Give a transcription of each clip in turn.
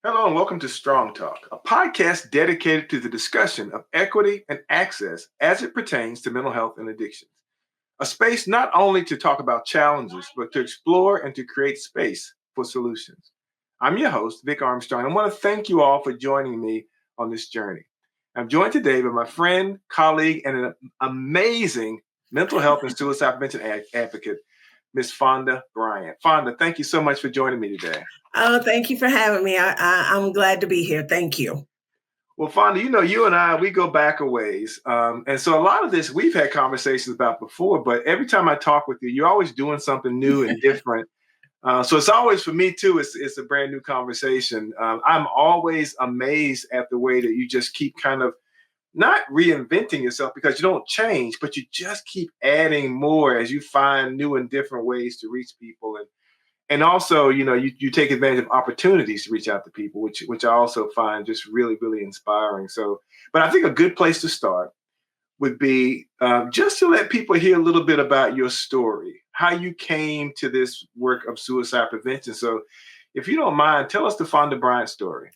Hello and welcome to Strong Talk, a podcast dedicated to the discussion of equity and access as it pertains to mental health and addictions. A space not only to talk about challenges, but to explore and to create space for solutions. I'm your host, Vic Armstrong. I want to thank you all for joining me on this journey. I'm joined today by my friend, colleague, and an amazing mental health and suicide prevention advocate, Miss Fonda Bryant. Fonda, thank you so much for joining me today. Oh, thank you for having me. I'm glad to be here. Thank you. Well, Fonda, you and I, we go back a ways. And so a lot of this we've had conversations about before, but every time I talk with you, you're always doing something new and different. So it's always, for me too, it's a brand new conversation. I'm always amazed at the way that you just keep kind of not reinventing yourself, because you don't change, but you just keep adding more as you find new and different ways to reach people. And also, you take advantage of opportunities to reach out to people, which I also find just really, really inspiring. So, but I think a good place to start would be just to let people hear a little bit about your story, how you came to this work of suicide prevention. So if you don't mind, tell us the Fonda Bryant story.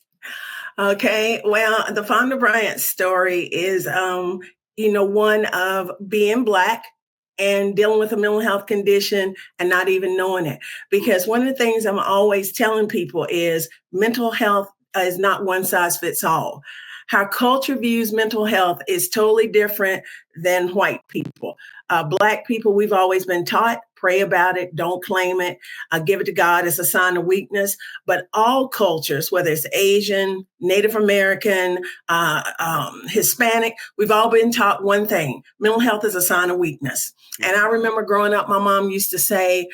Okay. Well, the Fonda Bryant story is, one of being Black and dealing with a mental health condition and not even knowing it. Because one of the things I'm always telling people is mental health is not one size fits all. How culture views mental health is totally different than white people. Black people, we've always been taught, pray about it, don't claim it, give it to God as a sign of weakness. But all cultures, whether it's Asian, Native American, Hispanic, we've all been taught one thing: mental health is a sign of weakness. And I remember growing up, my mom used to say,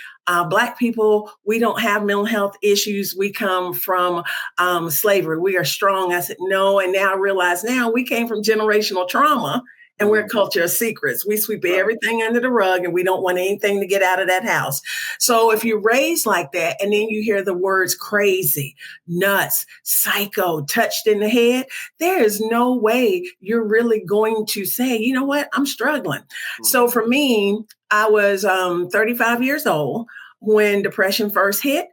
Black people, we don't have mental health issues. We come from slavery. We are strong. I said, no. And now I realize we came from generational trauma. And we're a culture of secrets. We sweep everything under the rug and we don't want anything to get out of that house. So if you're raised like that and then you hear the words crazy, nuts, psycho, touched in the head, there is no way you're really going to say, you know what, I'm struggling. So for me, I was 35 years old when depression first hit.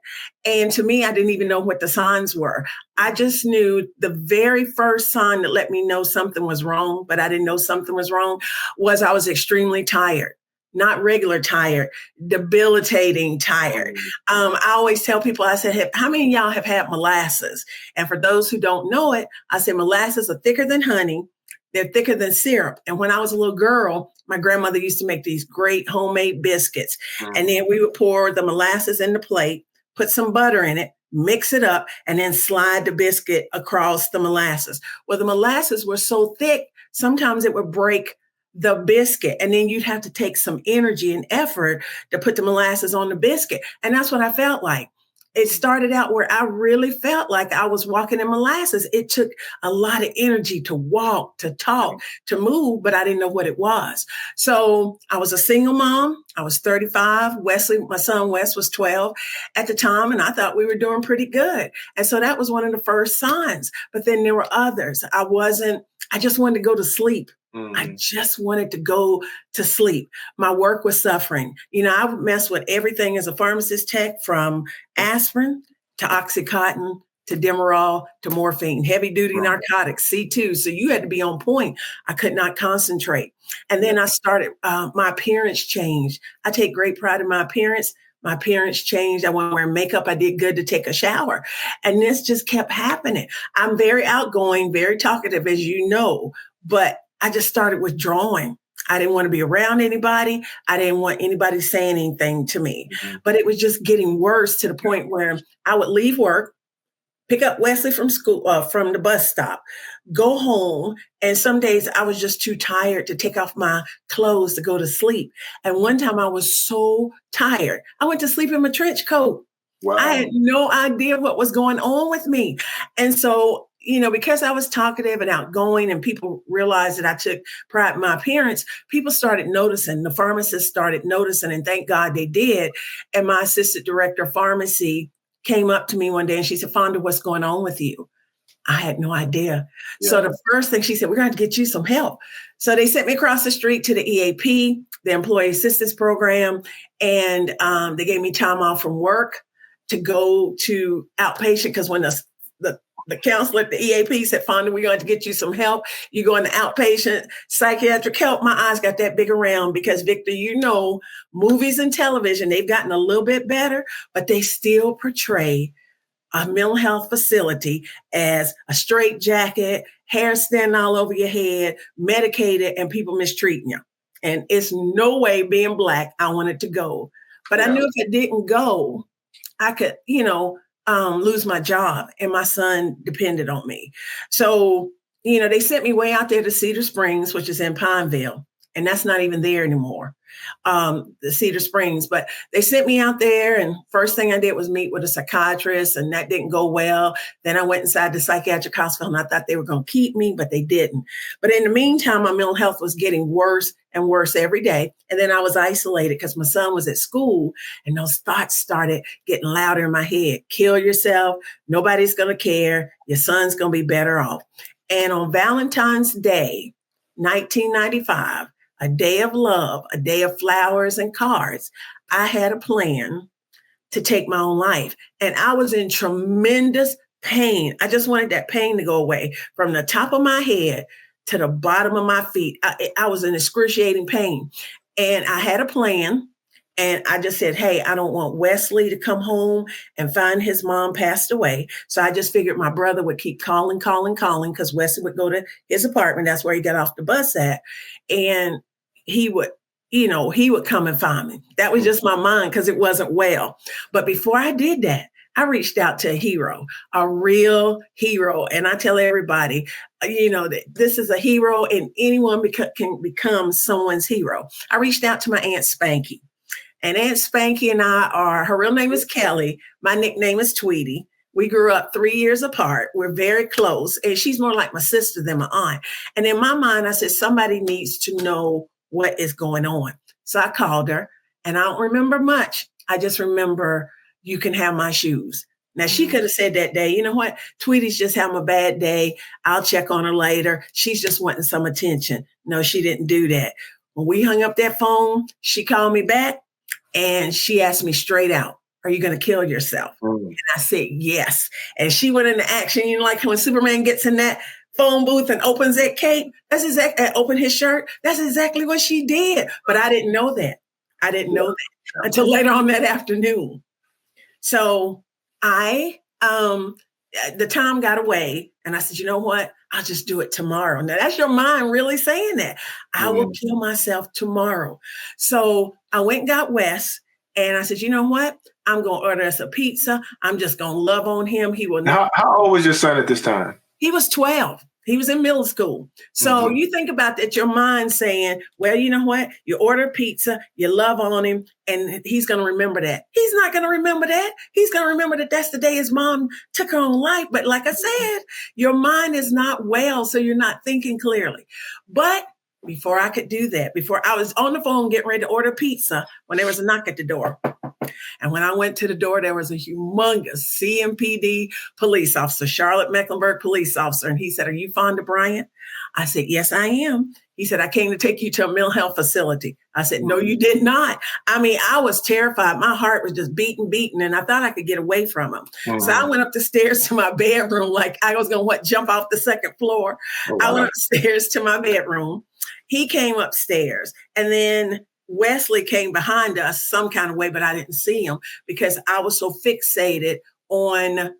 And to me, I didn't even know what the signs were. I just knew the very first sign that let me know something was wrong, but I didn't know something was wrong, was I was extremely tired. Not regular tired, debilitating tired. I always tell people, I said, how many of y'all have had molasses? And for those who don't know it, I said molasses are thicker than honey. They're thicker than syrup. And when I was a little girl, my grandmother used to make these great homemade biscuits. And then we would pour the molasses in the plate, put some butter in it, mix it up, and then slide the biscuit across the molasses. Well, the molasses were so thick, sometimes it would break the biscuit. And then you'd have to take some energy and effort to put the molasses on the biscuit. And that's what I felt like. It started out where I really felt like I was walking in molasses. It took a lot of energy to walk, to talk, to move, but I didn't know what it was. So I was a single mom. I was 35. Wesley, my son Wes, was 12 at the time, and I thought we were doing pretty good. And so that was one of the first signs. But then there were others. I just wanted to go to sleep. I just wanted to go to sleep. My work was suffering. I would mess with everything as a pharmacist tech, from aspirin to Oxycontin to Demerol to morphine, heavy duty narcotics, C2. So you had to be on point. I could not concentrate. And then I started, my appearance changed. I take great pride in my appearance. My appearance changed. I went wearing makeup. I did good to take a shower. And this just kept happening. I'm very outgoing, very talkative, as you know, but I just started withdrawing. I didn't want to be around anybody. I didn't want anybody saying anything to me. But it was just getting worse, to the point where I would leave work, pick up Wesley from school, from the bus stop, go home. And some days I was just too tired to take off my clothes to go to sleep. And one time I was so tired, I went to sleep in my trench coat. Wow. I had no idea what was going on with me. And so, because I was talkative and outgoing and people realized that I took pride in my appearance, people started noticing. The pharmacists started noticing, and thank God they did. And my assistant director of pharmacy came up to me one day and she said, Fonda, what's going on with you? I had no idea. Yeah. So the first thing she said, we're going to get you some help. So they sent me across the street to the EAP, the Employee Assistance Program, and they gave me time off from work to go to outpatient, because when the the counselor at the EAP said, Fonda, we're going to get you some help. You go into outpatient psychiatric help. My eyes got that big around because, Victor, movies and television, they've gotten a little bit better, but they still portray a mental health facility as a straight jacket, hair standing all over your head, medicated, and people mistreating you. And it's no way, being Black, I wanted to go. But I knew if it didn't go, I could, lose my job, and my son depended on me. So, they sent me way out there to Cedar Springs, which is in Pineville, and that's not even there anymore. The Cedar Springs, but they sent me out there, and first thing I did was meet with a psychiatrist, and that didn't go well. Then I went inside the psychiatric hospital, and I thought they were going to keep me, but they didn't. But in the meantime, my mental health was getting worse and worse every day. And then I was isolated because my son was at school, and those thoughts started getting louder in my head. Kill yourself. Nobody's going to care. Your son's going to be better off. And on Valentine's Day, 1995, a day of love, a day of flowers and cards, I had a plan to take my own life. And I was in tremendous pain. I just wanted that pain to go away from the top of my head to the bottom of my feet. I was in excruciating pain. And I had a plan. And I just said, hey, I don't want Wesley to come home and find his mom passed away. So I just figured my brother would keep calling, because Wesley would go to his apartment. That's where he got off the bus at. And he would come and find me. That was just my mind because it wasn't well. But before I did that, I reached out to a hero, a real hero. And I tell everybody, that this is a hero, and anyone can become someone's hero. I reached out to my Aunt Spanky. And Aunt Spanky and her real name is Kelly. My nickname is Tweety. We grew up 3 years apart. We're very close. And she's more like my sister than my aunt. And in my mind, I said, somebody needs to know what is going on. So I called her, and I don't remember much. I just remember, you can have my shoes. Now, she could have said that day, you know what? Tweety's just having a bad day. I'll check on her later. She's just wanting some attention. No, she didn't do that. When we hung up that phone, she called me back. And she asked me straight out, are you going to kill yourself? And I said, yes. And she went into action. Like when Superman gets in that phone booth and opens that cape, open his shirt. That's exactly what she did. But I didn't know that. I didn't know that until later on that afternoon. So the time got away, and I said, you know what? I'll just do it tomorrow. Now that's your mind really saying that. I will kill myself tomorrow. So I went and got Wes, and I said, you know what? I'm going to order us a pizza. I'm just going to love on him. He will not. How old was your son at this time? He was 12. He was in middle school. So you think about that, your mind saying, well, you know what? You order pizza, you love on him, and he's going to remember that. He's not going to remember that. He's going to remember that that's the day his mom took her own life. But like I said, your mind is not well, so you're not thinking clearly. But before I could do that, before I was on the phone getting ready to order pizza, when there was a knock at the door. And when I went to the door, there was a humongous CMPD police officer, Charlotte Mecklenburg police officer. And he said, are you Fonda Bryant? I said, yes, I am. He said, I came to take you to a mental health facility. I said, no, you did not. I mean, I was terrified. My heart was just beating, and I thought I could get away from him. So I went up the stairs to my bedroom like I was going to jump off the second floor. I went upstairs to my bedroom. He came upstairs, and then Wesley came behind us some kind of way, but I didn't see him because I was so fixated on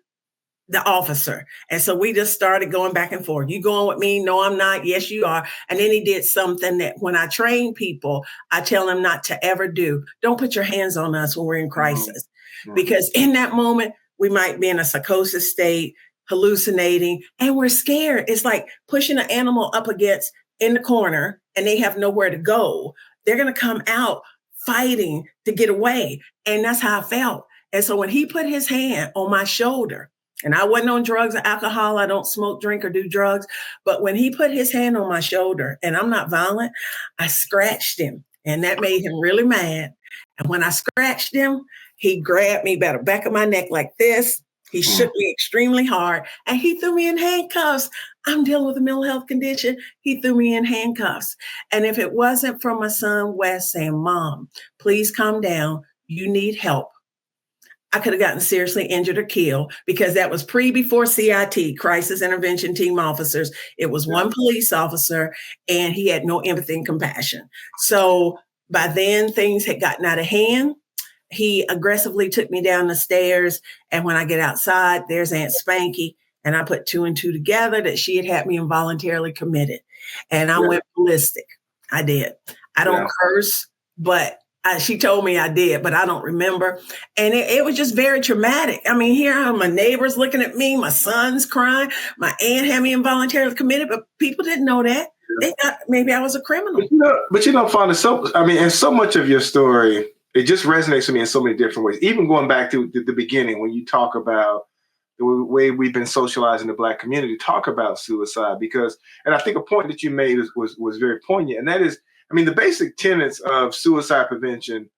the officer. And so we just started going back and forth. You going with me? No, I'm not. Yes, you are. And then he did something that when I train people, I tell them not to ever do. Don't put your hands on us when we're in crisis, because in that moment, we might be in a psychosis state, hallucinating, and we're scared. It's like pushing an animal up against in the corner and they have nowhere to go. They're going to come out fighting to get away. And that's how I felt. And so when he put his hand on my shoulder, and I wasn't on drugs or alcohol, I don't smoke, drink, or do drugs. But when he put his hand on my shoulder, and I'm not violent, I scratched him. And that made him really mad. And when I scratched him, he grabbed me by the back of my neck like this. He shook me extremely hard, and he threw me in handcuffs. I'm dealing with a mental health condition. He threw me in handcuffs. And if it wasn't for my son, Wes, saying, Mom, please calm down. You need help, I could have gotten seriously injured or killed, because that was before CIT, crisis intervention team officers. It was one police officer, and he had no empathy and compassion. So by then things had gotten out of hand. He aggressively took me down the stairs. And when I get outside, there's Aunt Spanky. And I put two and two together that she had me involuntarily committed. And I went ballistic. I did. I don't curse, but she told me I did, but I don't remember. And it was just very traumatic. I mean, here are my neighbors looking at me, my son's crying, my aunt had me involuntarily committed, but people didn't know that. They thought maybe I was a criminal. But Fonda, and so much of your story, it just resonates with me in so many different ways. Even going back to the beginning, when you talk about the way we've been socialized in the Black community, talk about suicide, and I think a point that you made was very poignant, and that is, I mean, the basic tenets of suicide prevention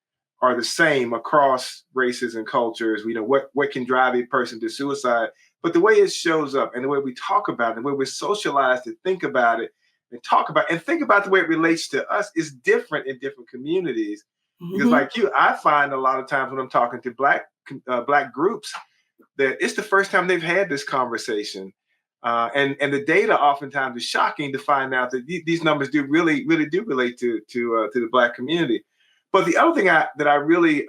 are the same across races and cultures. We know what can drive a person to suicide, but the way it shows up and the way we talk about it, the way we're socialized to think about it and talk about and think about the way it relates to us is different in different communities. Because like you, I find a lot of times when I'm talking to Black groups that it's the first time they've had this conversation. And the data oftentimes is shocking to find out that these numbers do really do relate to the Black community. But the other thing that I really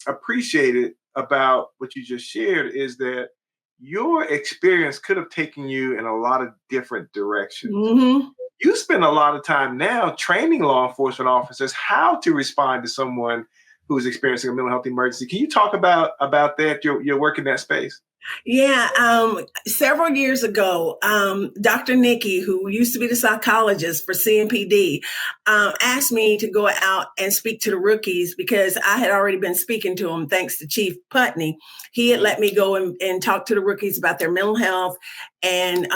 appreciated about what you just shared is that your experience could have taken you in a lot of different directions. You spend a lot of time now training law enforcement officers how to respond to someone who is experiencing a mental health emergency. Can you talk about that, your work in that space? Yeah, several years ago, Dr. Nikki, who used to be the psychologist for CMPD, asked me to go out and speak to the rookies, because I had already been speaking to them thanks to Chief Putney. He had let me go and talk to the rookies about their mental health and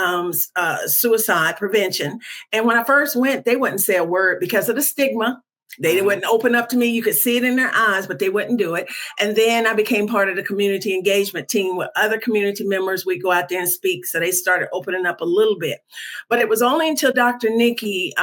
suicide prevention. And when I first went, they wouldn't say a word because of the stigma. They wouldn't open up to me. You could see it in their eyes, but they wouldn't do it. And then I became part of the community engagement team with other community members. We go out there and speak. So they started opening up a little bit. But it was only until Dr. Nikki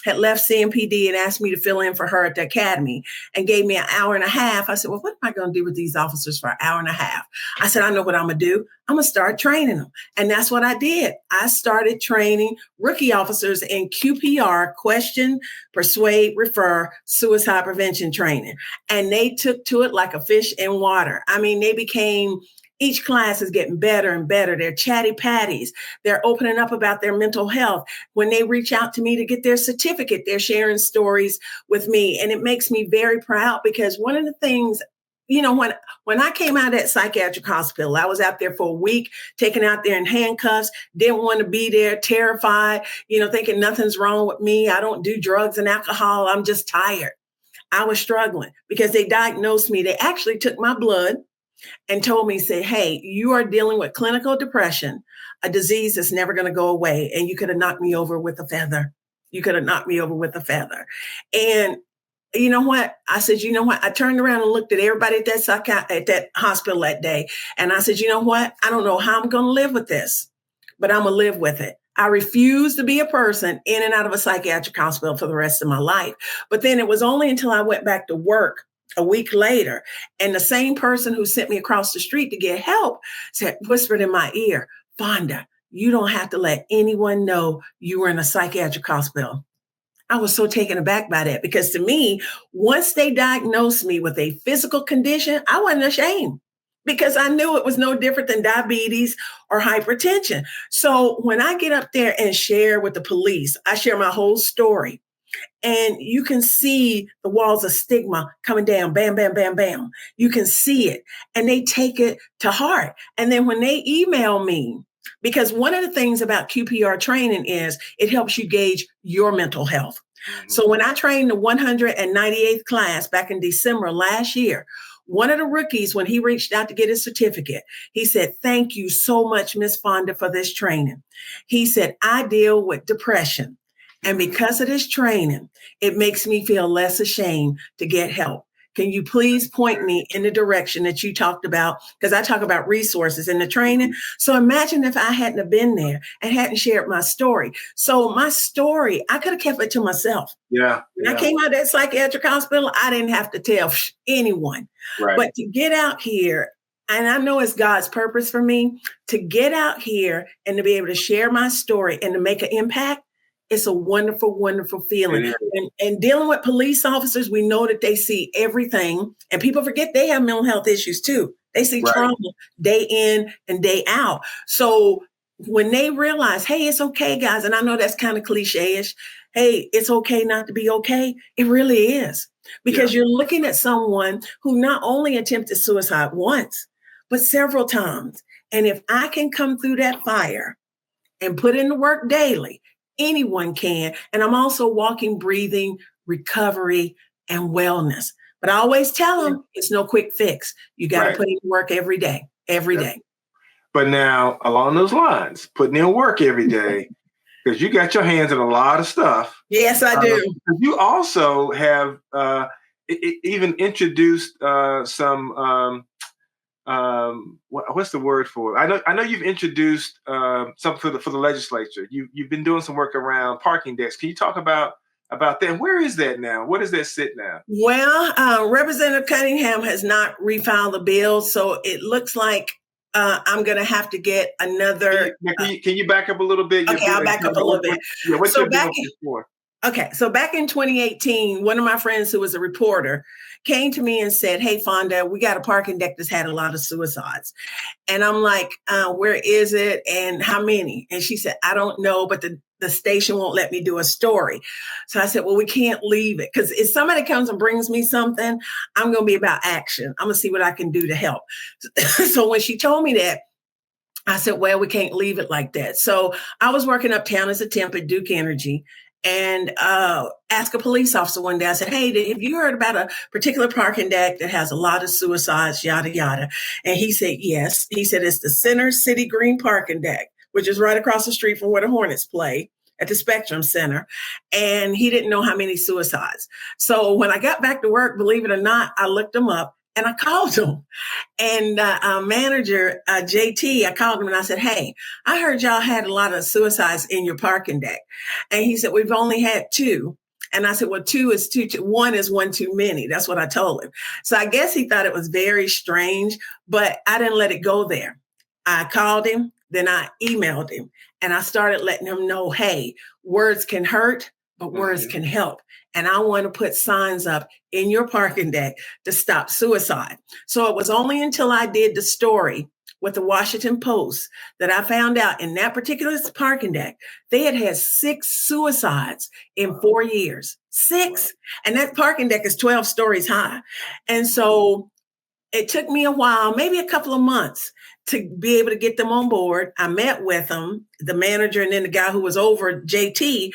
had left CMPD and asked me to fill in for her at the academy and gave me an hour and a half. I said, well, what am I going to do with these officers for an hour and a half? I said, I know what I'm going to do. I'm going to start training them. And that's what I did. I started training rookie officers in QPR, question, persuade, refer, suicide prevention training. And they took to it like a fish in water. I mean, each class is getting better and better. They're chatty patties. They're opening up about their mental health. When they reach out to me to get their certificate, they're sharing stories with me. And it makes me very proud, because one of the things, when I came out of that psychiatric hospital, I was out there for a week, taken out there in handcuffs, didn't want to be there, terrified, thinking nothing's wrong with me. I don't do drugs and alcohol. I'm just tired. I was struggling because they diagnosed me. They actually took my blood and told me, say, hey, you are dealing with clinical depression, a disease that's never going to go away. And you could have knocked me over with a feather. And you know what? I said, you know what? I turned around and looked at everybody at that hospital that day. And I said, you know what? I don't know how I'm going to live with this, but I'm going to live with it. I refuse to be a person in and out of a psychiatric hospital for the rest of my life. But then it was only until I went back to work a week later, and the same person who sent me across the street to get help whispered in my ear, Fonda, you don't have to let anyone know you were in a psychiatric hospital. I was so taken aback by that, because to me, once they diagnosed me with a physical condition, I wasn't ashamed, because I knew it was no different than diabetes or hypertension. So when I get up there and share with the police, I share my whole story. And you can see the walls of stigma coming down, bam, bam, bam, bam. You can see it, and they take it to heart. And then when they email me, because one of the things about QPR training is it helps you gauge your mental health. So when I trained the 198th class back in December last year, one of the rookies, when he reached out to get his certificate, he said, thank you so much, Miss Fonda, for this training. He said, I deal with depression. And because of this training, it makes me feel less ashamed to get help. Can you please point me in the direction that you talked about? Because I talk about resources in the training. So imagine if I hadn't have been there and hadn't shared my story. So my story, I could have kept it to myself. Yeah. When I came out of that psychiatric hospital, I didn't have to tell anyone. Right. But to get out here and I know it's God's purpose for me to get out here and to be able to share my story and to make an impact. It's a wonderful, wonderful feeling. And dealing with police officers, we know that they see everything, and people forget they have mental health issues too. They see trauma day in and day out. So when they realize, hey, it's okay, guys, and I know that's kind of cliche-ish, hey, it's okay not to be okay. It really is, because you're looking at someone who not only attempted suicide once, but several times. And if I can come through that fire and put in the work daily, anyone can. And I'm also walking, breathing, recovery, and wellness. But I always tell them it's no quick fix. You got to put in work every day, every day. But now, along those lines, putting in work every day, because you got your hands in a lot of stuff. Yes, I do. You also have even introduced some. What's the word for it? I know you've introduced something for the legislature. You've been doing some work around parking decks. Can you talk about that? Where is that now? Where does that sit now? Well, Representative Cunningham has not refiled the bill, so it looks like I'm going to have to get another. Can you back up a little bit? Okay, I'll back up a little bit. What's your bill for? Okay, so back in 2018, one of my friends who was a reporter came to me and said, hey, Fonda, we got a parking deck that's had a lot of suicides. And I'm like, where is it and how many? And she said, I don't know, but the station won't let me do a story. So I said, well, we can't leave it, because if somebody comes and brings me something, I'm going to be about action. I'm going to see what I can do to help. So when she told me that, I said, well, we can't leave it like that. So I was working uptown as a temp at Duke Energy, and asked a police officer one day, I said, hey, have you heard about a particular parking deck that has a lot of suicides, yada, yada? And he said, yes. He said, it's the Center City Green parking deck, which is right across the street from where the Hornets play at the Spectrum Center. And he didn't know how many suicides. So when I got back to work, believe it or not, I looked him up and I called him. And manager, JT, I called him and I said, hey, I heard y'all had a lot of suicides in your parking deck. And he said, we've only had 2. And I said, well, 2 is 2. 1 is one too many. That's what I told him. So I guess he thought it was very strange, but I didn't let it go there. I called him, then I emailed him, and I started letting him know, hey, words can hurt, but words can help. And I want to put signs up in your parking deck to stop suicide. So it was only until I did the story with the Washington Post that I found out in that particular parking deck, they had 6 suicides in 4 years. 6. And that parking deck is 12 stories high. And so it took me a while, maybe a couple of months, to be able to get them on board. I met with them, the manager, and then the guy who was over, JT,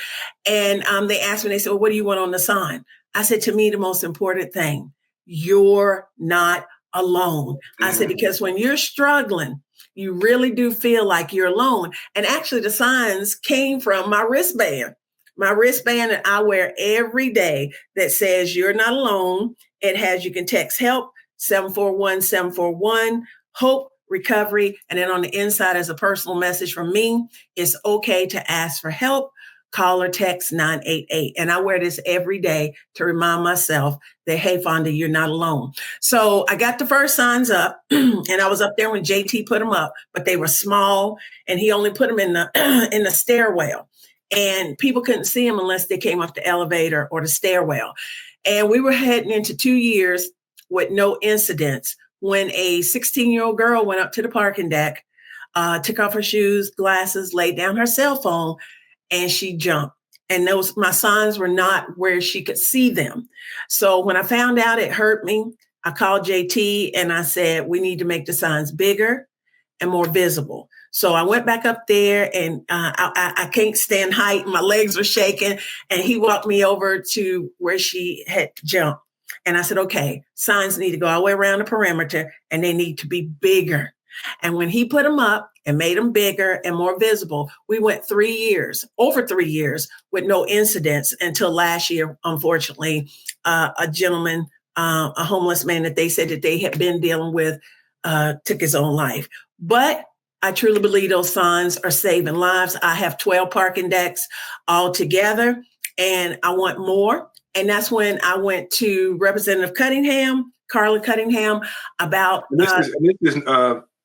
and they asked me, they said, well, what do you want on the sign? I said, to me, the most important thing, you're not alone. I said, because when you're struggling, you really do feel like you're alone. And actually, the signs came from my wristband that I wear every day that says you're not alone. It has, you can text help, 741-741, hope, recovery. And then on the inside is a personal message from me. It's okay to ask for help. Call or text 988. And I wear this every day to remind myself that, hey, Fonda, you're not alone. So I got the first signs up and I was up there when JT put them up, but they were small and he only put them in the stairwell. And people couldn't see them unless they came up the elevator or the stairwell. And we were heading into 2 years with no incidents when a 16-year-old girl went up to the parking deck, took off her shoes, glasses, laid down her cell phone, and she jumped. And my signs were not where she could see them. So when I found out, it hurt me. I called JT and I said, we need to make the signs bigger and more visible. So I went back up there and I can't stand height. My legs were shaking. And he walked me over to where she had jumped. And I said, okay, signs need to go all the way around the perimeter and they need to be bigger. And when he put them up and made them bigger and more visible, we went over 3 years with no incidents until last year. Unfortunately, a gentleman, a homeless man that they said that they had been dealing with, took his own life. But I truly believe those signs are saving lives. I have 12 parking decks all together and I want more. And that's when I went to Representative Cunningham, Carla Cunningham, about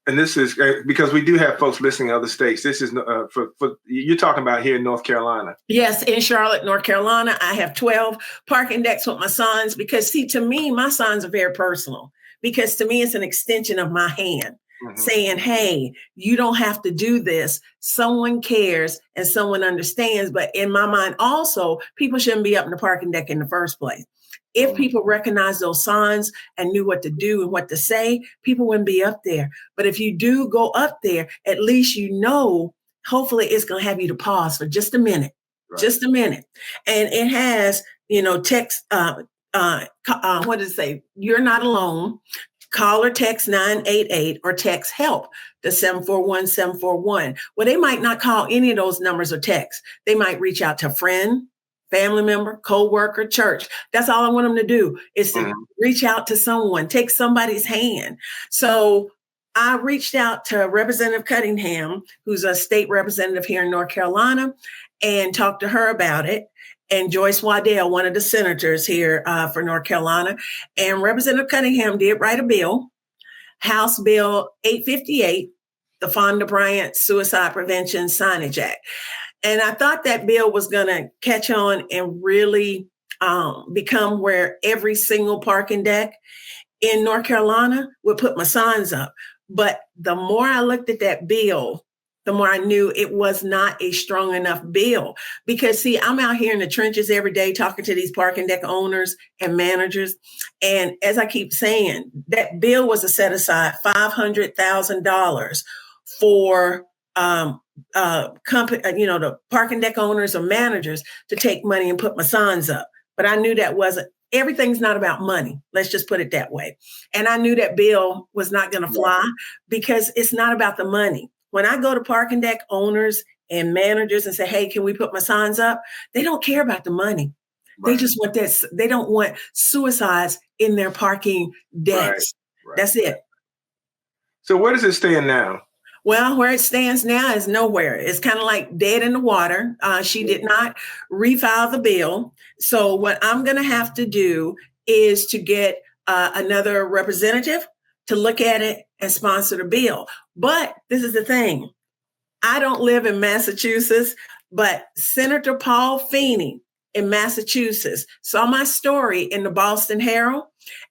And this is because we do have folks listening in other states. This is for you're talking about here in North Carolina. Yes, in Charlotte, North Carolina, I have 12 parking decks with my signs because, see, to me, my signs are very personal because to me, it's an extension of my hand saying, hey, you don't have to do this. Someone cares and someone understands. But in my mind, also, people shouldn't be up in the parking deck in the first place. If people recognize those signs and knew what to do and what to say, people wouldn't be up there. But if you do go up there, at least you know, hopefully it's going to have you to pause for just a minute. Right. Just a minute. And it has, text, what does it say? You're not alone. Call or text 988 or text help to 741-741. Well, they might not call any of those numbers or text. They might reach out to a friend, family member, co-worker, church. That's all I want them to do is to reach out to someone, take somebody's hand. So I reached out to Representative Cunningham, who's a state representative here in North Carolina, and talked to her about it. And Joyce Waddell, one of the senators here for North Carolina. And Representative Cunningham did write a bill, House Bill 858, the Fonda Bryant Suicide Prevention Signage Act. And I thought that bill was going to catch on and really become where every single parking deck in North Carolina would put my signs up. But the more I looked at that bill, the more I knew it was not a strong enough bill. Because, see, I'm out here in the trenches every day talking to these parking deck owners and managers. And as I keep saying, that bill was to set aside $500,000 for the parking deck owners or managers to take money and put my signs up. But I knew that wasn't, everything's not about money. Let's just put it that way. And I knew that bill was not going to fly because it's not about the money. When I go to parking deck owners and managers and say, hey, can we put my signs up? They don't care about the money. Right. They just want this. They don't want suicides in their parking decks. Right. That's it. So where does it stand now? Well, where it stands now is nowhere. It's kind of like dead in the water. She did not refile the bill. So what I'm going to have to do is to get another representative to look at it and sponsor the bill. But this is the thing. I don't live in Massachusetts, but Senator Paul Feeney in Massachusetts saw my story in the Boston Herald,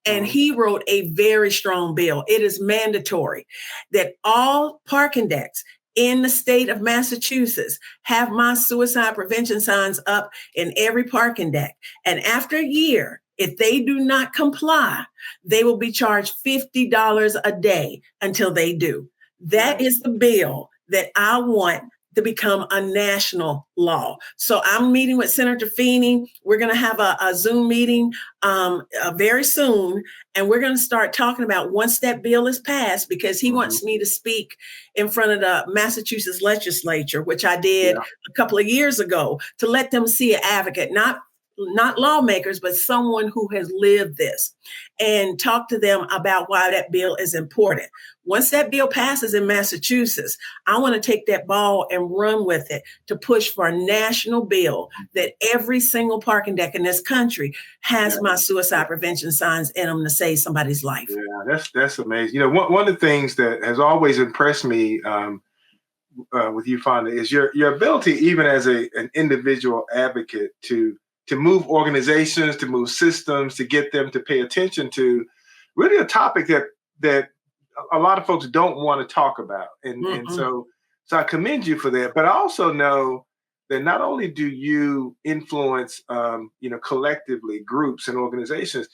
and he wrote a very strong bill. It is mandatory that all parking decks in the state of Massachusetts have my suicide prevention signs up in every parking deck. And after a year, if they do not comply, they will be charged $50 a day until they do. That is the bill that I want to become a national law. So I'm meeting with Senator Feeney. We're going to have a Zoom meeting very soon. And we're going to start talking about once that bill is passed, because he wants me to speak in front of the Massachusetts legislature, which I did a couple of years ago, to let them see an advocate, not lawmakers, but someone who has lived this, and talk to them about why that bill is important. Once that bill passes in Massachusetts, I want to take that ball and run with it to push for a national bill that every single parking deck in this country has my suicide prevention signs in them to save somebody's life. Yeah, that's amazing. One of the things that has always impressed me with you, Fonda, is your ability, even as an individual advocate, to move organizations, to move systems, to get them to pay attention to really a topic that a lot of folks don't want to talk about. And so I commend you for that. But I also know that not only do you influence, collectively groups and organizations,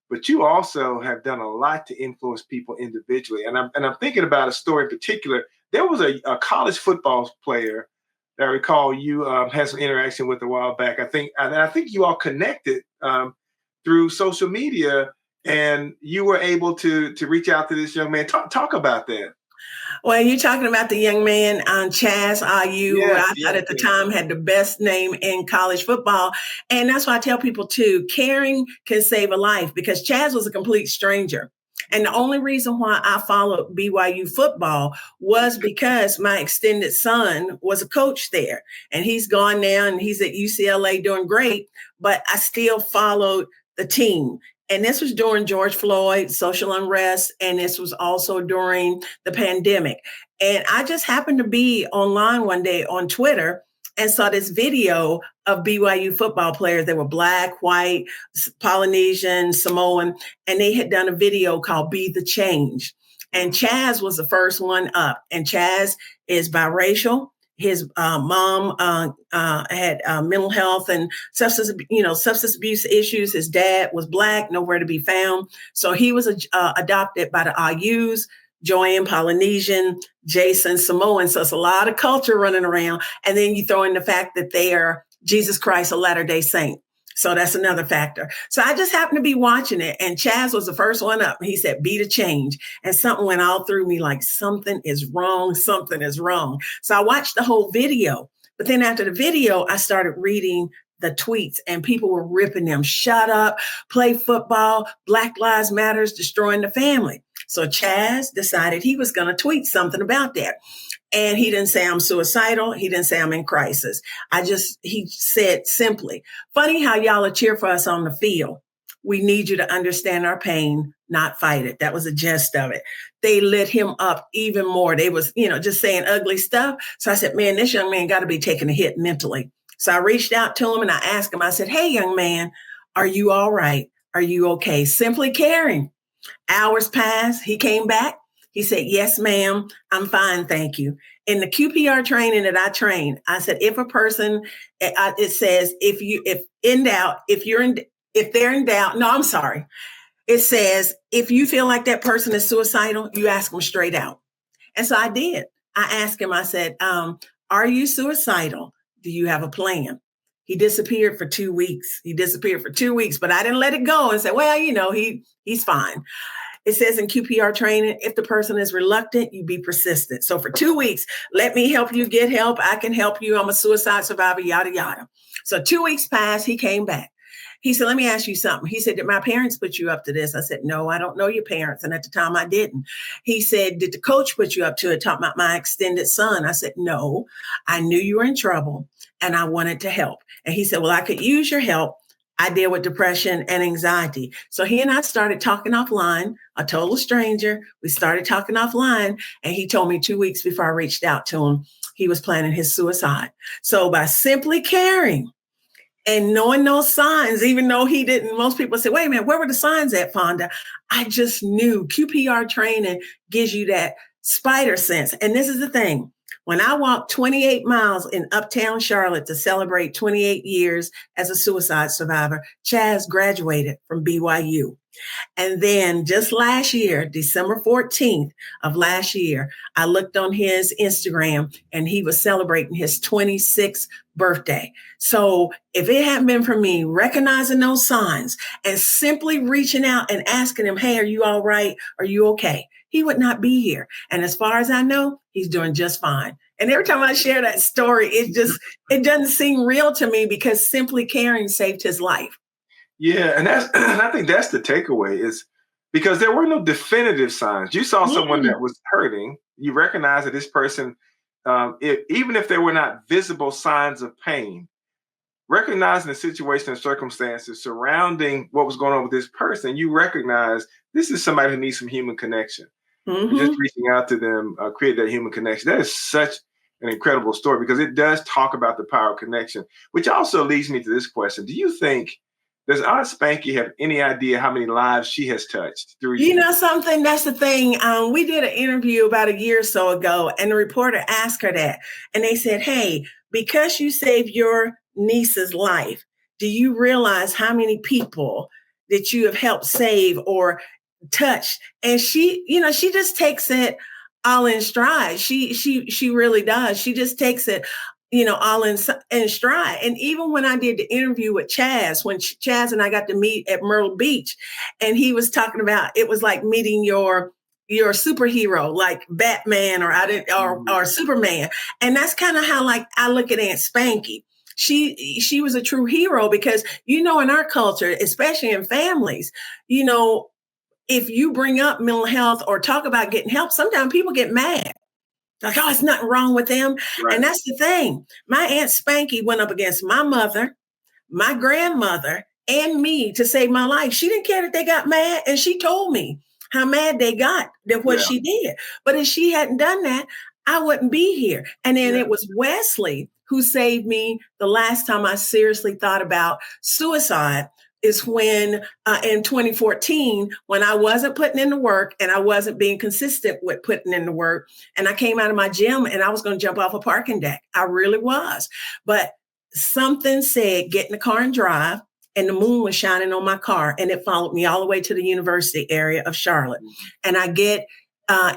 but you also have done a lot to influence people individually. And I'm thinking about a story in particular. There was a college football player that I recall you had some interaction with a while back. I think you all connected through social media, and you were able to reach out to this young man. Talk about that. Well, you're talking about the young man on Chaz IU, who I thought at the time had the best name in college football. And that's why I tell people too, caring can save a life, because Chaz was a complete stranger. And the only reason why I followed BYU football was because my extended son was a coach there, and he's gone now and he's at UCLA doing great, but I still followed the team. And this was during George Floyd social unrest, and this was also during the pandemic. And I just happened to be online one day on Twitter and saw this video of BYU football players. They were Black, white, Polynesian, Samoan, and they had done a video called Be the Change. And Chaz was the first one up. And Chaz is biracial. His mom had mental health and substance abuse issues. His dad was Black, nowhere to be found. So he was adopted by the Ayus, Joanne Polynesian, Jason Samoan. So it's a lot of culture running around. And then you throw in the fact that they are Jesus Christ, a Latter-day Saint. So that's another factor. So I just happened to be watching it, and Chaz was the first one up. He said, "Be the change." And something went all through me like, something is wrong. Something is wrong. So I watched the whole video. But then after the video, I started reading the tweets, and people were ripping them. Shut up, play football, Black Lives Matters, destroying the family. So Chaz decided he was going to tweet something about that. And he didn't say I'm suicidal. He didn't say I'm in crisis. He said simply, "Funny how y'all are cheer for us on the field. We need you to understand our pain, not fight it." That was the gist of it. They lit him up even more. They was, just saying ugly stuff. So I said, man, this young man got to be taking a hit mentally. So I reached out to him and I asked him, I said, "Hey, young man, are you all right? Are you okay?" Simply caring. Hours passed. He came back. He said, "Yes, ma'am, I'm fine, thank you." In the QPR training that I train, I said, if a person, it says, if they're in doubt, no, I'm sorry. It says, if you feel like that person is suicidal, you ask them straight out. And so I did. I asked him, I said, "Are you suicidal? Do you have a plan?" He disappeared for 2 weeks. But I didn't let it go and say, well, he's fine. It says in QPR training, if the person is reluctant, you be persistent. So for 2 weeks, let me help you get help. I can help you. I'm a suicide survivor, yada, yada. So 2 weeks passed. He came back. He said, "Let me ask you something." He said, "Did my parents put you up to this?" I said, "No, I don't know your parents." And at the time I didn't. He said, "Did the coach put you up to it?" Talking about my extended son. I said, "No, I knew you were in trouble and I wanted to help." And he said, "Well, I could use your help. I deal with depression and anxiety." So he and I started talking offline, a total stranger. We started talking offline, and he told me 2 weeks before I reached out to him, he was planning his suicide. So by simply caring and knowing those signs, even though he didn't, most people say, "Wait a minute, where were the signs at, Fonda?" I just knew. QPR training gives you that spider sense. And this is the thing. When I walked 28 miles in uptown Charlotte to celebrate 28 years as a suicide survivor, Chaz graduated from BYU. And then just last year, December 14th of last year, I looked on his Instagram and he was celebrating his 26th birthday. So if it hadn't been for me recognizing those signs and simply reaching out and asking him, "Hey, are you all right? Are you okay?" he would not be here. And as far as I know, he's doing just fine. And every time I share that story, it doesn't seem real to me because simply caring saved his life. Yeah, and I think that's the takeaway is because there were no definitive signs. You saw someone that was hurting. You recognize that this person, even if there were not visible signs of pain, recognizing the situation and circumstances surrounding what was going on with this person, you recognize this is somebody who needs some human connection. And just reaching out to them, create that human connection. That is such an incredible story because it does talk about the power of connection, which also leads me to this question. Do you think, does Aunt Spanky have any idea how many lives she has touched through you? You know something? That's the thing. We did an interview about a year or so ago, and the reporter asked her that. And they said, "Hey, because you saved your niece's life, do you realize how many people that you have helped save or touched?" And she just takes it all in stride. She really does. She just takes it all in stride. And even when I did the interview with Chaz, when Chaz and I got to meet at Myrtle Beach, and he was talking about, it was like meeting your superhero, like Batman or Superman. And that's kind of how like I look at Aunt Spanky. She was a true hero because, in our culture, especially in families, if you bring up mental health or talk about getting help, sometimes people get mad. Like, "Oh, it's nothing wrong with them." Right. And that's the thing. My Aunt Spanky went up against my mother, my grandmother, and me to save my life. She didn't care that they got mad, and she told me how mad they got at what she did. But if she hadn't done that, I wouldn't be here. And then it was Wesley who saved me the last time I seriously thought about suicide. Is when in 2014, when I wasn't putting in the work and I wasn't being consistent with putting in the work, and I came out of my gym and I was going to jump off a parking deck. I really was. But something said, get in the car and drive. And the moon was shining on my car, and it followed me all the way to the university area of Charlotte. And I get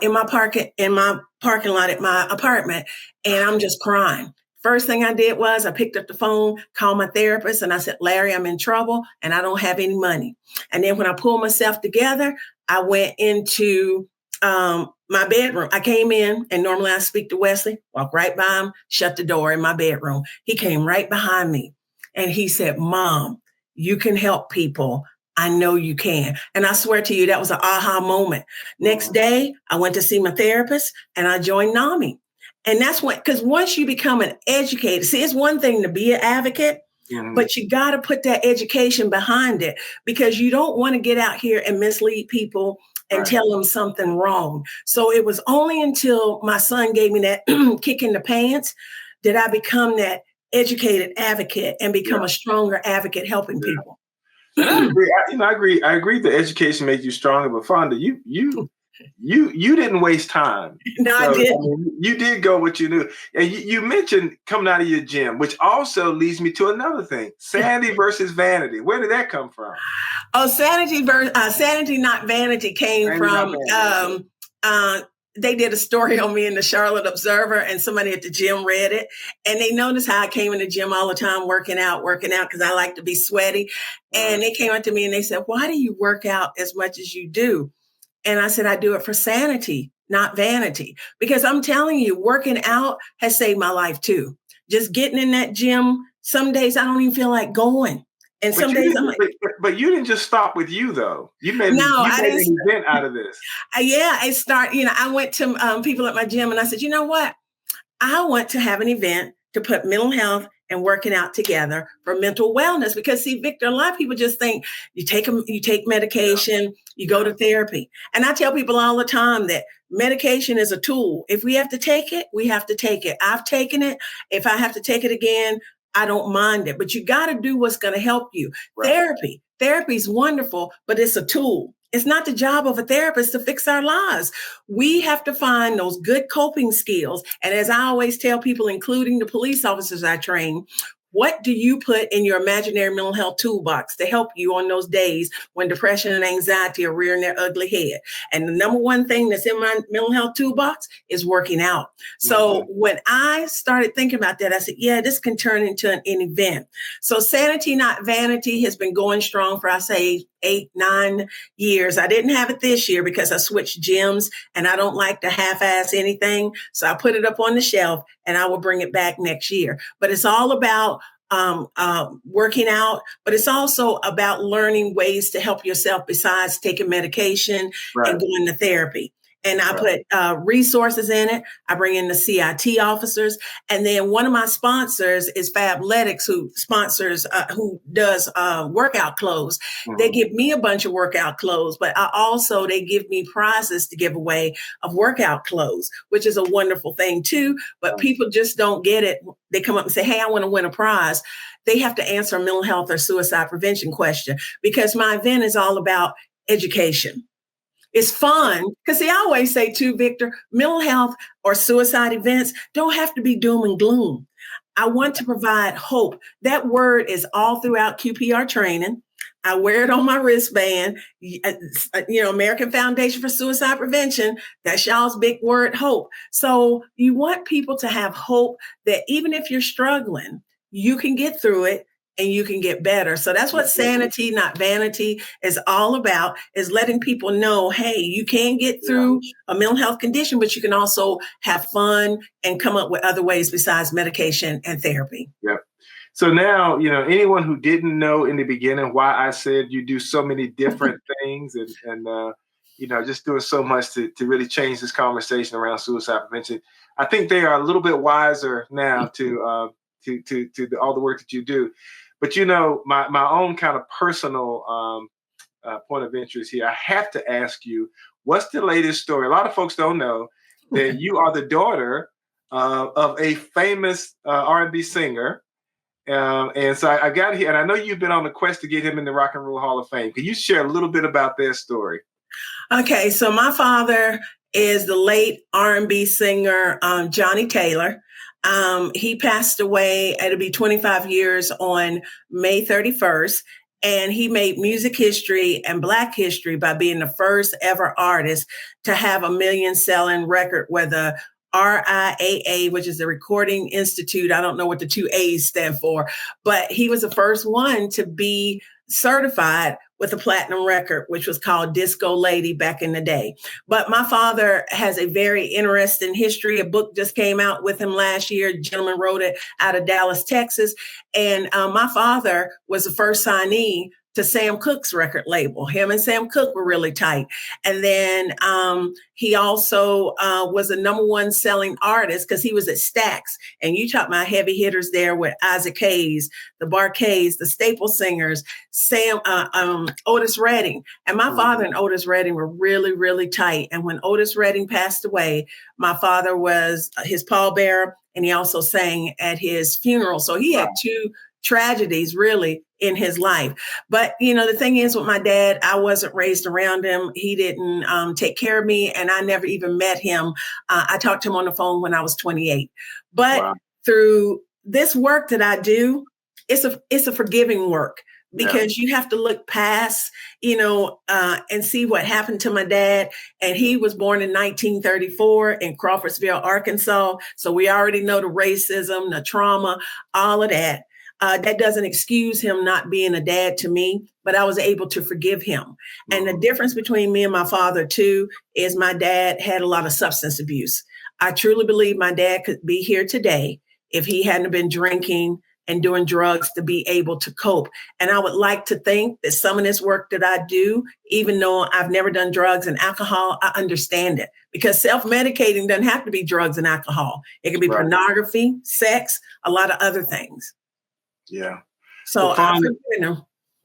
in my parking lot at my apartment, and I'm just crying. First thing I did was I picked up the phone, called my therapist, and I said, Larry, I'm in trouble and I don't have any money. And then when I pulled myself together, I went into my bedroom. I came in, and normally I speak to Wesley, walk right by him, shut the door in my bedroom. He came right behind me and he said, Mom, you can help people. I know you can. And I swear to you, that was an aha moment. Next day, I went to see my therapist and I joined NAMI. And that's when, because once you become an educator, see, it's one thing to be an advocate, but you got to put that education behind it, because you don't want to get out here and mislead people and tell them something wrong. So it was only until my son gave me that kick in the pants that I become that educated advocate and become a stronger advocate helping people. And I agree. I agree that education makes you stronger, but Fonda, you didn't waste time. No, I didn't. I mean, you did go what you knew. And you mentioned coming out of your gym, which also leads me to another thing: sanity versus vanity. Where did that come from? Oh, sanity not vanity came from. They did a story on me in the Charlotte Observer, and somebody at the gym read it, and they noticed how I came in the gym all the time working out because I like to be sweaty. And they came up to me and they said, why do you work out as much as you do? And I said, I do it for sanity, not vanity, because I'm telling you, working out has saved my life too. Just getting in that gym. Some days I don't even feel like going. And some days I'm like, but you didn't just stop with you though. You made an event out of this. I went to people at my gym and I said, you know what? I want to have an event to put mental health and working out together for mental wellness. Because see, Victor, a lot of people just think you take medication, you go to therapy. And I tell people all the time that medication is a tool. If we have to take it, we have to take it. I've taken it. If I have to take it again, I don't mind it, but you got to do what's going to help you. Therapy is wonderful, but it's a tool. It's not the job of a therapist to fix our lives. We have to find those good coping skills. And as I always tell people, including the police officers I train, what do you put in your imaginary mental health toolbox to help you on those days when depression and anxiety are rearing their ugly head? And the number one thing that's in my mental health toolbox is working out. So when I started thinking about that, I said, yeah, this can turn into an event. So Sanity Not Vanity has been going strong for, I say, 8-9 years. I didn't have it this year because I switched gyms and I don't like to half-ass anything. So I put it up on the shelf and I will bring it back next year. But it's all about working out, but it's also about learning ways to help yourself besides taking medication and going to therapy. And I put resources in it. I bring in the CIT officers. And then one of my sponsors is Fabletics, who does workout clothes. They give me a bunch of workout clothes, but they give me prizes to give away of workout clothes, which is a wonderful thing too. But people just don't get it. They come up and say, hey, I want to win a prize. They have to answer a mental health or suicide prevention question, because my event is all about education. It's fun because I always say too, Victor, mental health or suicide events don't have to be doom and gloom. I want to provide hope. That word is all throughout QPR training. I wear it on my wristband. American Foundation for Suicide Prevention, that's y'all's big word, hope. So you want people to have hope that even if you're struggling, you can get through it and you can get better. So that's what Sanity Not Vanity is all about, is letting people know, hey, you can get through a mental health condition, but you can also have fun and come up with other ways besides medication and therapy. Yep. So now, anyone who didn't know in the beginning why I said you do so many different things and just doing so much to really change this conversation around suicide prevention, I think they are a little bit wiser now to all the work that you do. But my own kind of personal point of interest here, I have to ask you, what's the latest story? A lot of folks don't know that you are the daughter of a famous R&B singer. And so I got here, and I know you've been on the quest to get him in the Rock and Roll Hall of Fame. Can you share a little bit about their story? Okay, so my father is the late R&B singer Johnny Taylor. He passed away, it'll be 25 years on May 31st. And he made music history and Black history by being the first ever artist to have a million selling record where the RIAA, which is the Recording Institute, I don't know what the two A's stand for, but he was the first one to be certified with a platinum record, which was called Disco Lady back in the day. But my father has a very interesting history. A book just came out with him last year. A gentleman wrote it out of Dallas, Texas. And my father was the first signee to Sam Cooke's record label. Him and Sam Cooke were really tight. And then he also was a #1 selling artist because he was at Stax. And you talk about heavy hitters there with Isaac Hayes, the Barkays, the Staple Singers, Otis Redding. And my father and Otis Redding were really, really tight. And when Otis Redding passed away, my father was his pallbearer, and he also sang at his funeral. So he had two tragedies really in his life. But, the thing is with my dad, I wasn't raised around him. He didn't take care of me, and I never even met him. I talked to him on the phone when I was 28. But through this work that I do, it's a forgiving work. Because you have to look past, and see what happened to my dad. And he was born in 1934 in Crawfordsville, Arkansas. So we already know the racism, the trauma, all of that. That doesn't excuse him not being a dad to me, but I was able to forgive him. And the difference between me and my father, too, is my dad had a lot of substance abuse. I truly believe my dad could be here today if he hadn't been drinking and doing drugs to be able to cope. And I would like to think that some of this work that I do, even though I've never done drugs and alcohol, I understand it. Because self-medicating doesn't have to be drugs and alcohol. It can be pornography, sex, a lot of other things. Yeah. So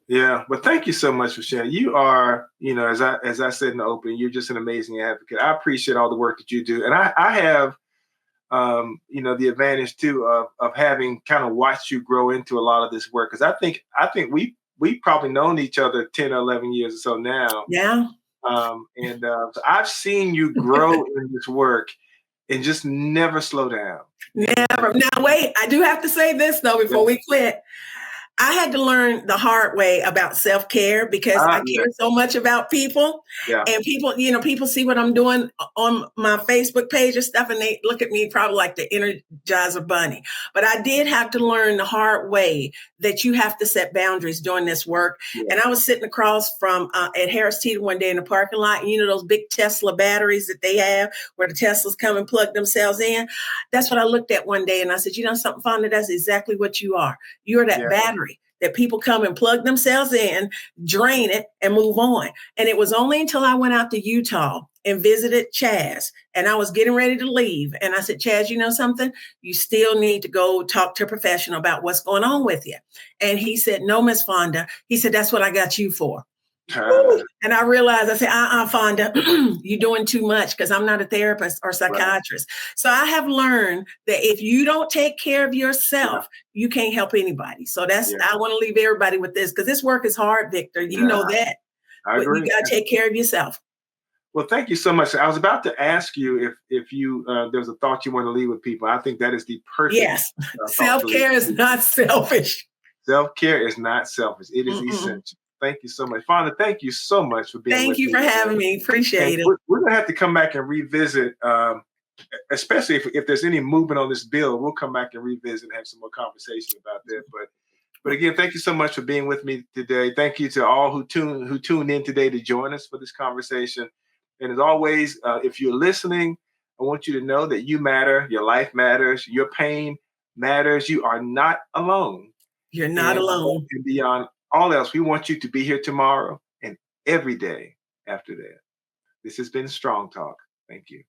yeah, but thank you so much for sharing. You are, as I said in the opening, you're just an amazing advocate. I appreciate all the work that you do. And I have the advantage too of having kind of watched you grow into a lot of this work. Because I think we probably known each other 10 or 11 years or so now. Yeah. So I've seen you grow in this work and just never slow down. Never. Now, wait, I do have to say this though, before we quit. I had to learn the hard way about self-care because I care so much about people. Yeah. And people see what I'm doing on my Facebook page and stuff, and they look at me probably like the Energizer Bunny. But I did have to learn the hard way that you have to set boundaries doing this work. Yeah. And I was sitting across from at Harris Teeter one day in the parking lot, and those big Tesla batteries that they have where the Teslas come and plug themselves in. That's what I looked at one day, and I said, something, Fonda, that's exactly what you are. You're that battery that people come and plug themselves in, drain it, and move on. And it was only until I went out to Utah and visited Chaz, and I was getting ready to leave. And I said, Chaz, you know something? You still need to go talk to a professional about what's going on with you. And he said, no, Miss Fonda. He said, that's what I got you for. And I realized, I said, Fonda, you're doing too much because I'm not a therapist or psychiatrist. Right. So I have learned that if you don't take care of yourself, you can't help anybody. So I want to leave everybody with this because this work is hard, Victor. You know that. I agree. You got to take care of yourself. Well, thank you so much. I was about to ask you if you there's a thought you want to leave with people. I think that is the perfect. Yes, self-care is not selfish. Self-care is not selfish. It is essential. Thank you so much. Fonda, thank you so much for being with me. Thank you for having me. Appreciate it. We're going to have to come back and revisit, especially if there's any movement on this bill, we'll come back and revisit and have some more conversation about that. But again, thank you so much for being with me today. Thank you to all who tuned in today to join us for this conversation. And as always, if you're listening, I want you to know that you matter, your life matters, your pain matters. You are not alone. You're not alone. And beyond all else, we want you to be here tomorrow and every day after that. This has been Strong Talk. Thank you.